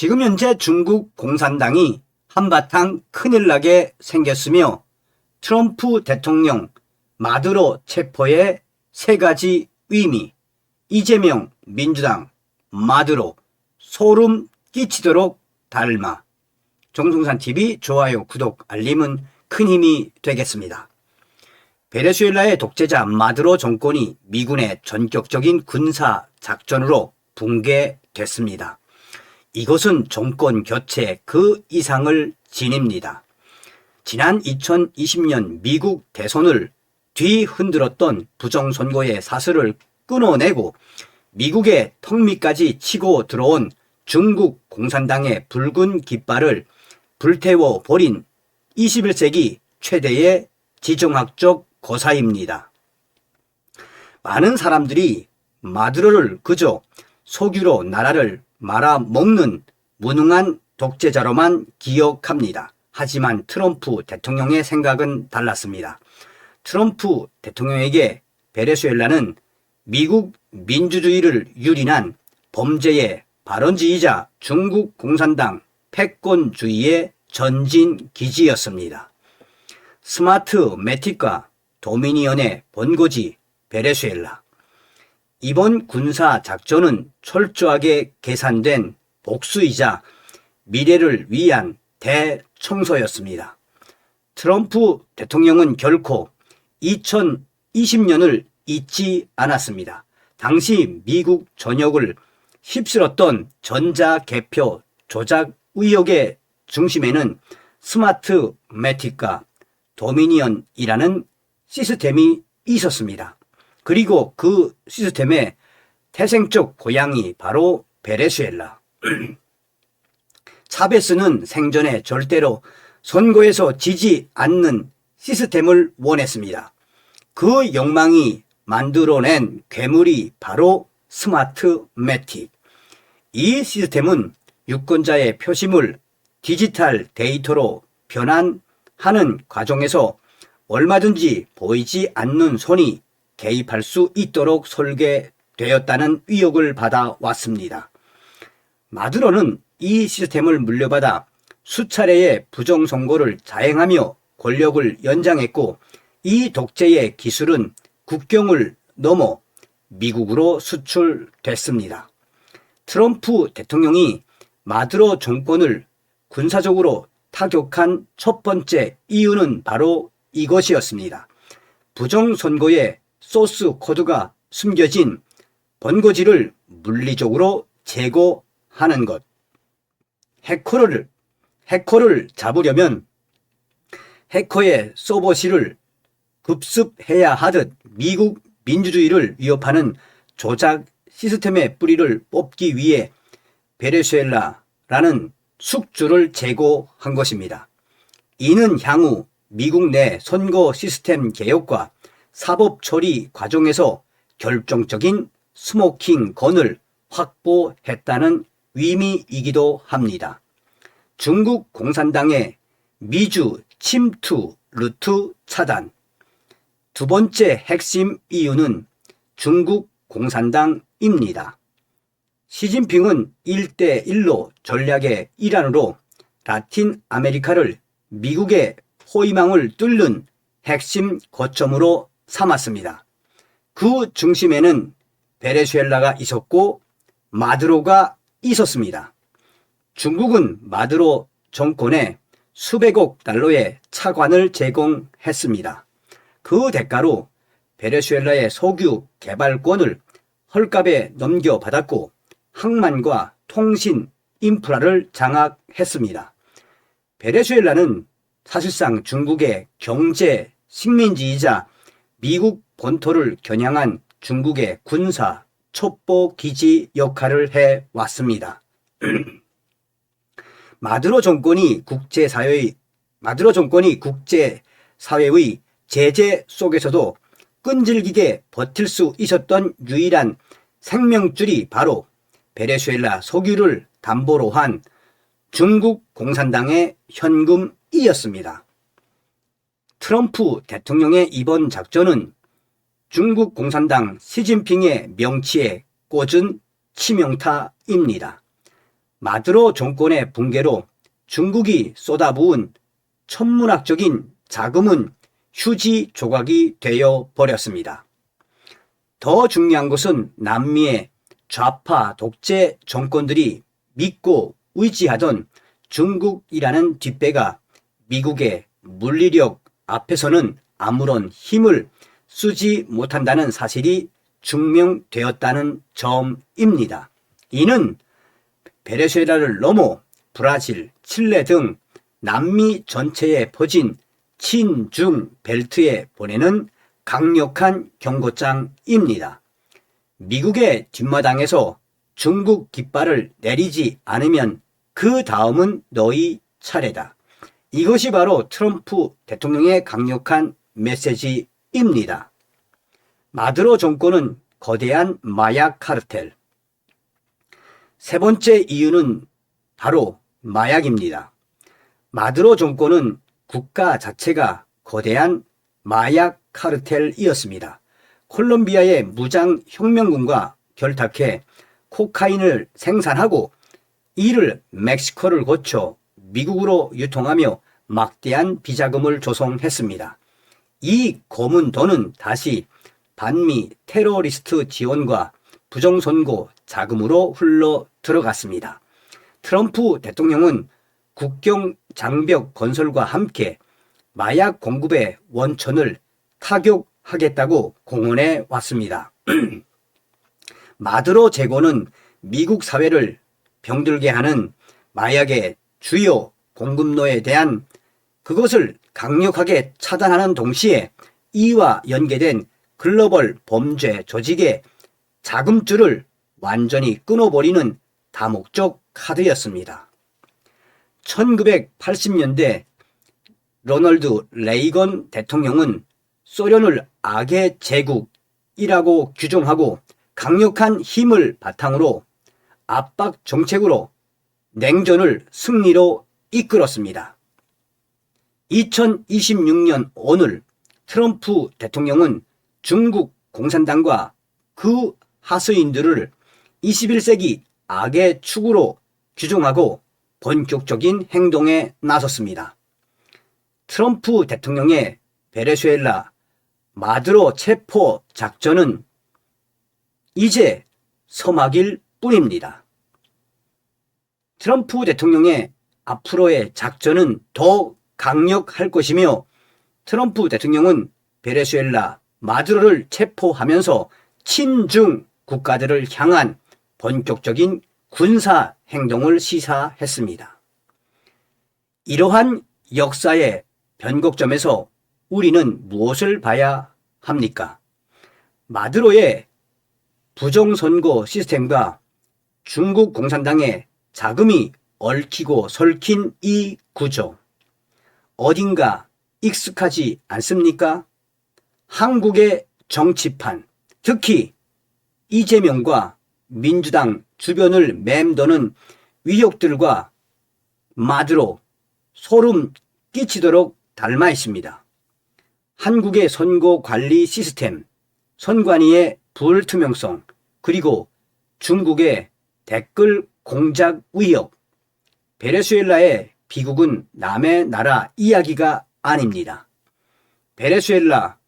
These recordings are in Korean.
지금 현재 중국 공산당이 한바탕 큰일 나게 생겼으며 트럼프 대통령 마두로 체포의 세 가지 의미, 이재명 민주당 마두로 소름 끼치도록 닮아. 정승산TV 좋아요, 구독, 알림은 큰 힘이 되겠습니다. 베네수엘라의 독재자 마두로 정권이 미군의 전격적인 군사 작전으로 붕괴됐습니다. 이것은 정권 교체 그 이상을 지닙니다. 지난 2020년 미국 대선을 뒤흔들었던 부정선거의 사슬을 끊어내고 미국의 턱 밑까지 치고 들어온 중국 공산당의 붉은 깃발을 불태워 버린 21세기 최대의 지정학적 거사입니다. 많은 사람들이 마두로를 그저 석유로 나라를 말아먹는 무능한 독재자로만 기억합니다. 하지만 트럼프 대통령의 생각은 달랐습니다. 트럼프 대통령에게 베네수엘라는 미국 민주주의를 유린한 범죄의 발원지이자 중국 공산당 패권주의의 전진 기지였습니다. 스마트매틱과 도미니언의 본거지 베네수엘라. 이번 군사 작전은 철저하게 계산된 복수이자 미래를 위한 대청소였습니다. 트럼프 대통령은 결코 2020년을 잊지 않았습니다. 당시 미국 전역을 휩쓸었던 전자개표 조작 의혹의 중심에는 스마트매틱과 도미니언이라는 시스템이 있었습니다. 그리고 그 시스템의 태생적 고향이 바로 베네수엘라. 차베스는 생전에 절대로 선거에서 지지 않는 시스템을 원했습니다. 그 욕망이 만들어낸 괴물이 바로 스마트매틱. 이 시스템은 유권자의 표심을 디지털 데이터로 변환하는 과정에서 얼마든지 보이지 않는 손이 개입할 수 있도록 설계되었다는 의혹을 받아왔습니다. 마두로는 이 시스템을 물려받아 수차례의 부정선거를 자행하며 권력을 연장했고 이 독재의 기술은 국경을 넘어 미국으로 수출됐습니다. 트럼프 대통령이 마두로 정권을 군사적으로 타격한 첫 번째 이유는 바로 이것이었습니다. 부정선거의 소스 코드가 숨겨진 번거지를 물리적으로 제거하는 것. 해커를 잡으려면 해커의 서버실을 급습해야 하듯 미국 민주주의를 위협하는 조작 시스템의 뿌리를 뽑기 위해 베네수엘라라는 숙주를 제거한 것입니다. 이는 향후 미국 내 선거 시스템 개혁과 사법 처리 과정에서 결정적인 스모킹 건을 확보했다는 의미이기도 합니다. 중국 공산당의 미주 침투 루트 차단. 두 번째 핵심 이유는 중국 공산당입니다. 시진핑은 1대1로 전략의 일환으로 라틴 아메리카를 미국의 포위망을 뚫는 핵심 거점으로 삼았습니다. 그 중심에는 베네수엘라가 있었고 마두로가 있었습니다. 중국은 마두로 정권에 수백억 달러의 차관을 제공했습니다. 그 대가로 베네수엘라의 석유 개발권을 헐값에 넘겨받았고 항만과 통신 인프라를 장악했습니다. 베네수엘라는 사실상 중국의 경제 식민지이자 미국 본토를 겨냥한 중국의 군사 첩보 기지 역할을 해왔습니다. 마두로 정권이 국제사회의 제재 속에서도 끈질기게 버틸 수 있었던 유일한 생명줄이 바로 베네수엘라 석유를 담보로 한 중국 공산당의 현금이었습니다. 트럼프 대통령의 이번 작전은 중국 공산당 시진핑의 명치에 꽂은 치명타입니다. 마두로 정권의 붕괴로 중국이 쏟아부은 천문학적인 자금은 휴지 조각이 되어 버렸습니다. 더 중요한 것은 남미의 좌파 독재 정권들이 믿고 의지하던 중국이라는 뒷배가 미국의 물리력 앞에서는 아무런 힘을 쓰지 못한다는 사실이 증명되었다는 점입니다. 이는 베네수엘라를 넘어 브라질, 칠레 등 남미 전체에 퍼진 친중 벨트에 보내는 강력한 경고장입니다. 미국의 뒷마당에서 중국 깃발을 내리지 않으면 그 다음은 너희 차례다. 이것이 바로 트럼프 대통령의 강력한 메시지입니다. 마두로 정권은 거대한 마약 카르텔. 세 번째 이유는 바로 마약입니다. 마두로 정권은 국가 자체가 거대한 마약 카르텔이었습니다. 콜롬비아의 무장혁명군과 결탁해 코카인을 생산하고 이를 멕시코를 거쳐 미국으로 유통하며 막대한 비자금을 조성했습니다. 이 검은 돈은 다시 반미 테러리스트 지원과 부정선거 자금으로 흘러 들어갔습니다. 트럼프 대통령은 국경 장벽 건설과 함께 마약 공급의 원천을 타격하겠다고 공언해 왔습니다. 마두로 제고는 미국 사회를 병들게 하는 마약의 주요 공급로에 대한 그것을 강력하게 차단하는 동시에 이와 연계된 글로벌 범죄 조직의 자금줄을 완전히 끊어버리는 다목적 카드였습니다. 1980년대 로널드 레이건 대통령은 소련을 악의 제국이라고 규정하고 강력한 힘을 바탕으로 압박 정책으로 냉전을 승리로 이끌었습니다. 2026년 오늘 트럼프 대통령은 중국 공산당과 그 하수인들을 21세기 악의 축으로 규정하고 본격적인 행동에 나섰습니다. 트럼프 대통령의 베네수엘라 마두로 체포 작전은 이제 서막일 뿐입니다. 트럼프 대통령의 앞으로의 작전은 더 강력할 것이며 트럼프 대통령은 베네수엘라 마두로를 체포하면서 친중 국가들을 향한 본격적인 군사 행동을 시사했습니다. 이러한 역사의 변곡점에서 우리는 무엇을 봐야 합니까? 마두로의 부정선거 시스템과 중국 공산당의 자금이 얽히고 설킨 이 구조. 어딘가 익숙하지 않습니까? 한국의 정치판, 특히 이재명과 민주당 주변을 맴도는 위력들과 마두로 소름 끼치도록 닮아 있습니다. 한국의 선거 관리 시스템, 선관위의 불투명성, 그리고 중국의 댓글 공작 위협, 베네수엘라의 비극은 남의 나라 이야기가 아닙니다. 베네수엘라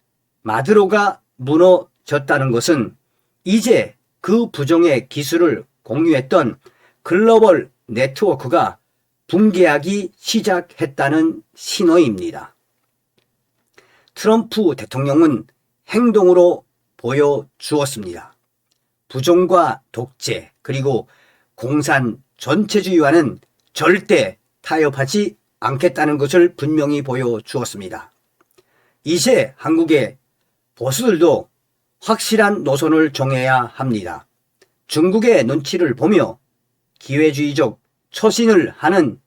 마두로가 무너졌다는 것은 이제 그 부정의 기술을 공유했던 글로벌 네트워크가 붕괴하기 시작했다는 신호입니다. 트럼프 대통령은 행동으로 보여주었습니다. 부정과 독재 그리고 공산 전체주의와는 절대 타협하지 않겠다는 것을 분명히 보여주었습니다. 이제 한국의 보수들도 확실한 노선을 정해야 합니다. 중국의 눈치를 보며 기회주의적 처신을 하는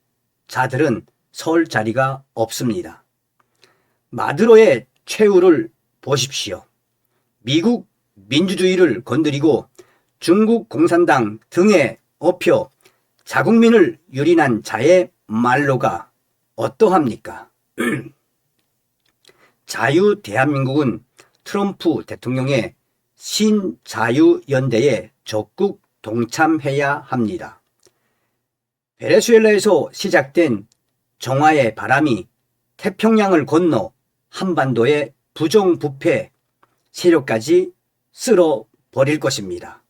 자들은 설 자리가 없습니다. 마두로의 최후를 보십시오. 미국 민주주의를 건드리고 중국 공산당 등에 업혀 자국민을 유린한 자의 말로가 어떠합니까? 자유 대한민국은 트럼프 대통령의 신자유연대에 적극 동참해야 합니다. 베네수엘라에서 시작된 정화의 바람이 태평양을 건너 한반도의 부정부패 세력까지 쓸어버릴 것입니다.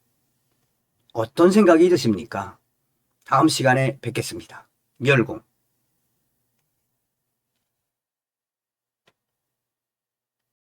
어떤 생각이 드십니까? 다음 시간에 뵙겠습니다. 멸공.